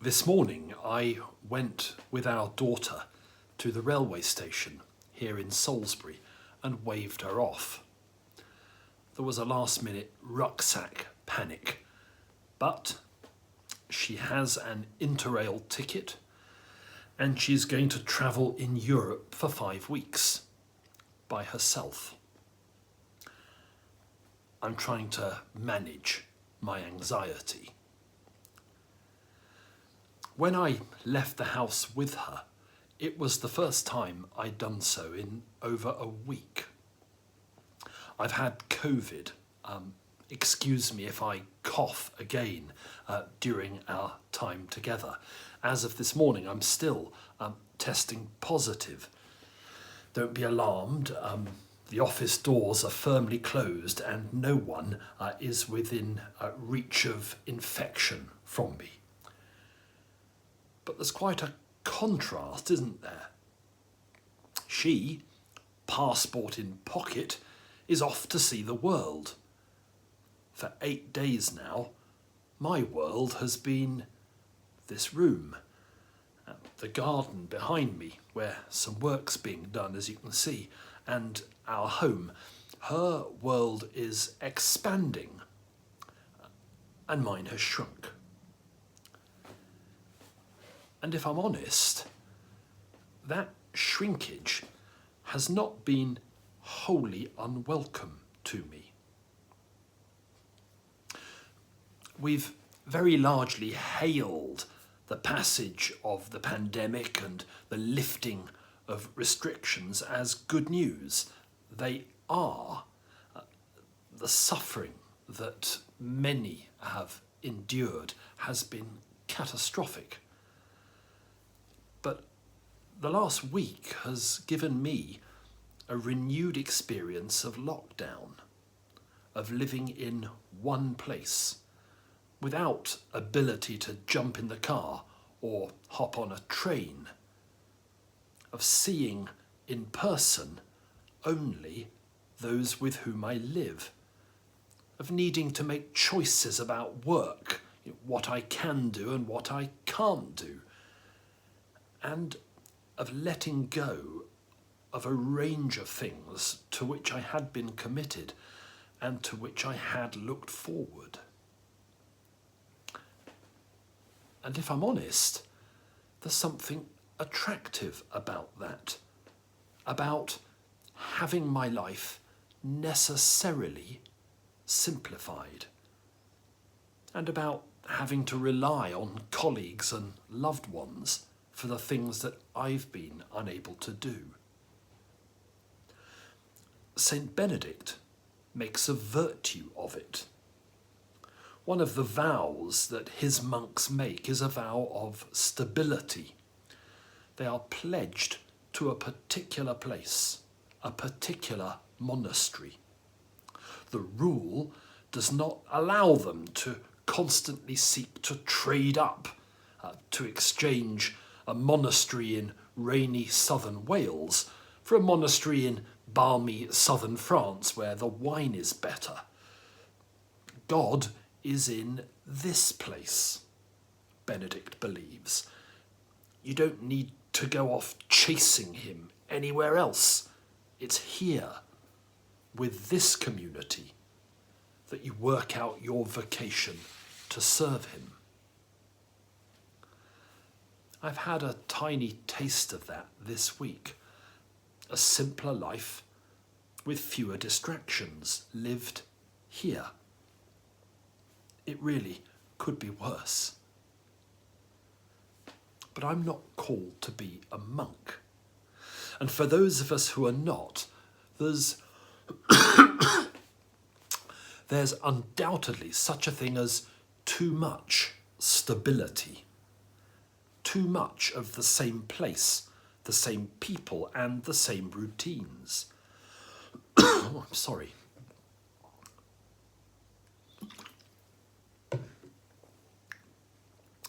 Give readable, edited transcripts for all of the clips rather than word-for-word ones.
This morning I went with our daughter to the railway station here in Salisbury and waved her off. There was a last-minute rucksack panic, but she has an Interrail ticket and she's going to travel in Europe for 5 weeks by herself. I'm trying to manage my anxiety. When I left the house with her, it was the first time I'd done so in over a week. I've had COVID. Excuse me if I cough again during our time together. As of this morning, I'm still testing positive. Don't be alarmed. The office doors are firmly closed and no one is within reach of infection from me. But there's quite a contrast, isn't there? She, passport in pocket, is off to see the world. For 8 days now, my world has been this room, the garden behind me, where some work's being done, as you can see, and our home. Her world is expanding, and mine has shrunk. And if I'm honest, that shrinkage has not been wholly unwelcome to me. We've very largely hailed the passage of the pandemic and the lifting of restrictions as good news. They are. The suffering that many have endured has been catastrophic. But the last week has given me a renewed experience of lockdown, of living in one place, without ability to jump in the car or hop on a train, of seeing in person only those with whom I live, of needing to make choices about work, what I can do and what I can't do, and of letting go of a range of things to which I had been committed and to which I had looked forward. And if I'm honest, there's something attractive about that, about having my life necessarily simplified, and about having to rely on colleagues and loved ones for the things that I've been unable to do. Saint Benedict makes a virtue of it. One of the vows that his monks make is a vow of stability. They are pledged to a particular place, a particular monastery. The rule does not allow them to constantly seek to trade up, to exchange a monastery in rainy southern Wales for a monastery in balmy southern France where the wine is better. God is in this place, Benedict believes. You don't need to go off chasing him anywhere else. It's here, with this community, that you work out your vocation to serve him. I've had a tiny taste of that this week. A simpler life with fewer distractions, lived here. It really could be worse. But I'm not called to be a monk. And for those of us who are not, there's undoubtedly such a thing as too much stability. Too much of the same place, the same people, and the same routines. Oh, I'm sorry.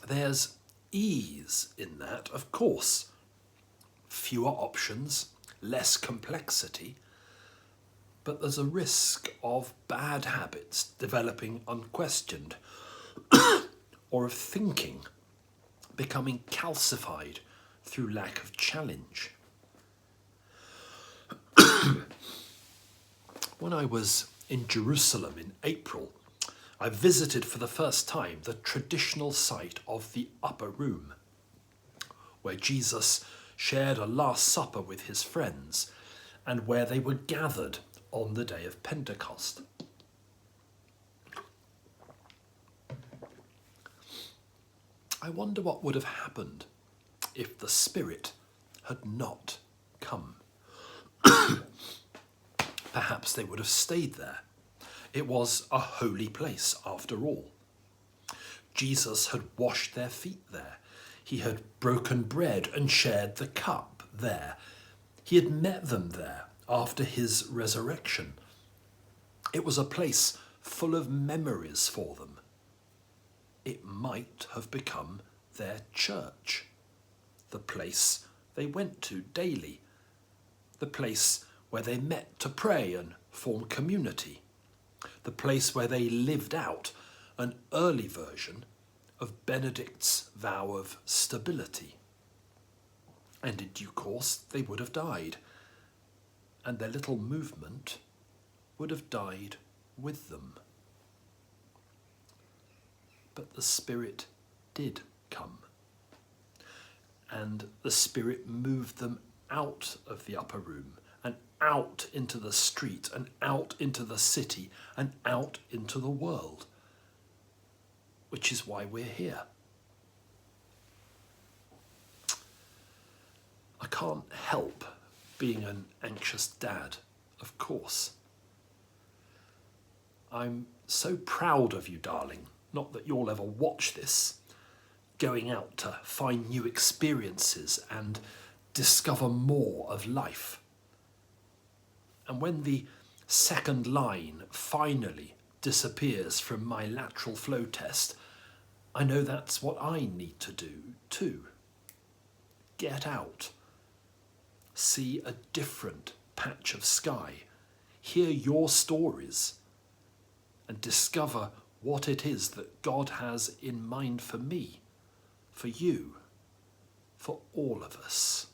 There's ease in that, of course. Fewer options, less complexity. but there's a risk of bad habits developing unquestioned, or of thinking becoming calcified through lack of challenge. When I was in Jerusalem in April, I visited for the first time the traditional site of the upper room, where Jesus shared a Last Supper with his friends and where they were gathered on the day of Pentecost. I wonder what would have happened if the Spirit had not come. Perhaps they would have stayed there. It was a holy place after all. Jesus had washed their feet there. He had broken bread and shared the cup there. He had met them there after his resurrection. It was a place full of memories for them. It might have become their church, the place they went to daily, the place where they met to pray and form community, the place where they lived out an early version of Benedict's vow of stability. And in due course they would have died, and their little movement would have died with them. But the Spirit did come, and the Spirit moved them out of the upper room and out into the street and out into the city and out into the world, which is why we're here. I can't help being an anxious dad, of course. I'm so proud of you, darling, not that you'll ever watch this, going out to find new experiences and discover more of life. And when the second line finally disappears from my lateral flow test, I know that's what I need to do too. Get out. See a different patch of sky. Hear your stories and discover what it is that God has in mind for me, for you, for all of us.